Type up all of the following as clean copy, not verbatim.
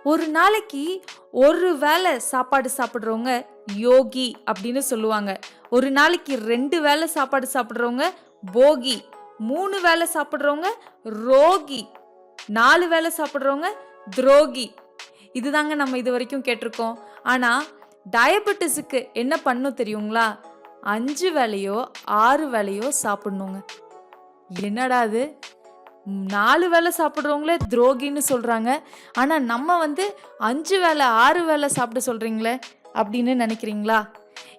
ஒரு நாளைக்கு ஒரு வேளை சாப்பாடு சாப்பிட்றவங்க யோகி அப்படின்னு சொல்லுவாங்க. ஒரு நாளைக்கு 2 வேளை சாப்பாடு சாப்பிட்றவங்க போகி, 3 வேளை சாப்பிட்றவங்க ரோகி, 4 வேளை சாப்பிட்றவங்க துரோகி. இதுதாங்க நம்ம இது வரைக்கும் கேட்டிருக்கோம். ஆனா டயபெட்டிஸுக்கு என்ன பண்ணும் தெரியுங்களா? 5 வேளையோ 6 வேளையோ சாப்பிடணுங்க. என்னடா இது 4 வேளை சாப்பிட்றவங்களே துரோகின்னு சொல்றாங்க. ஆனா நம்ம 5 வேளை 6 வேளை சாப்பிட சொல்றீங்களே அப்படின்னு நினைக்கிறீங்களா?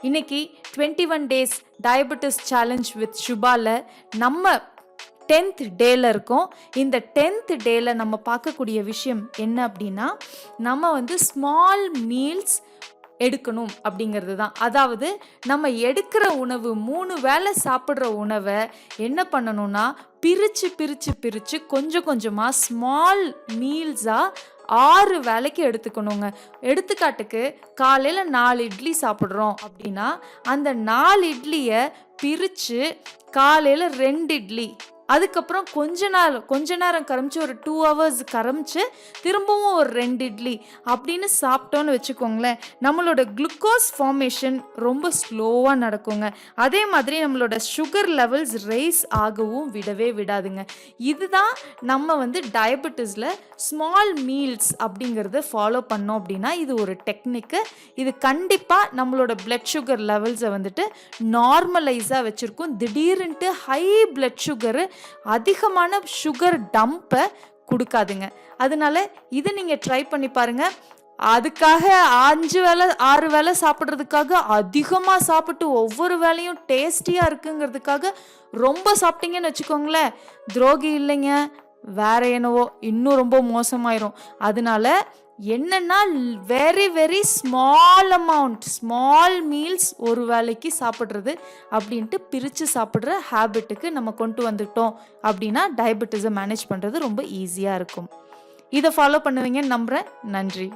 இன்னைக்கு 21 டேஸ் டயபெட்டிஸ் சேலஞ்ச் வித் சுபால நம்ம 10th டேல இருக்கோம். இந்த 10th டேல நம்ம பார்க்கக்கூடிய விஷயம் என்ன அப்படின்னா, நம்ம ஸ்மால் மீல்ஸ் எடுக்கணும் அப்படிங்கிறது தான். அதாவது நம்ம எடுக்கிற உணவு 3 வேளை சாப்பிட்ற உணவை என்ன பண்ணணும்னா பிரித்து பிரித்து பிரித்து கொஞ்சம் கொஞ்சமாக ஸ்மால் மீல்ஸாக 6 வேளைக்கு எடுத்துக்கணுங்க. எடுத்துக்காட்டுக்கு காலையில் 4 இட்லி சாப்பிட்றோம் அப்படின்னா அந்த 4 இட்லியை பிரித்து காலையில் 2 இட்லி, அதுக்கப்புறம் கொஞ்ச நேரம் கரைச்சி ஒரு 2 hours கரைச்சி திரும்பவும் ஒரு 2 இட்லி அப்படின்னு சாப்பிட்டோன்னு வச்சுக்கோங்களேன், நம்மளோட குளுக்கோஸ் ஃபார்மேஷன் ரொம்ப ஸ்லோவாக நடக்குங்க. அதே மாதிரி நம்மளோட சுகர் லெவல்ஸ் ரைஸ் ஆகவும் விடவே விடாதுங்க. இதுதான் நம்ம டயபெட்டிஸில் ஸ்மால் மீல்ஸ் அப்படிங்கிறத ஃபாலோ பண்ணோம் அப்படின்னா இது ஒரு டெக்னிக்கு. இது கண்டிப்பாக நம்மளோட பிளட் சுகர் லெவல்ஸை நார்மலைஸாக வச்சுருக்கும். திடீர்னுட்டு ஹை பிளட் சுகரு அதிகமான சுகர் டம்பை கொடுக்காதுங்க. அதனால இதை நீங்கள் ட்ரை பண்ணி பாருங்க. அதுக்காக 5 வேளை 6 வேளை சாப்பிட்றதுக்காக அதிகமாக சாப்பிட்டு ஒவ்வொரு வேளையும் டேஸ்டியாக இருக்குங்கிறதுக்காக ரொம்ப சாப்பிட்டீங்கன்னு வச்சுக்கோங்களேன், துரோகி இல்லைங்க, வேற என்னவோ இன்னும் ரொம்ப மோசமாயிரும். அதனால என்னன்னா very very small amount, small meals ஒரு வேளைக்கு சாப்பிட்றது அப்படின்ட்டு பிரித்து சாப்பிட்ற ஹேபிட்டுக்கு நம்ம கொண்டு வந்துட்டோம் அப்படின்னா டயபெட்டிஸை மேனேஜ் பண்ணுறது ரொம்ப ஈஸியாக இருக்கும். இதை ஃபாலோ பண்ணுவீங்கன்னு நம்புகிறேன். நன்றி.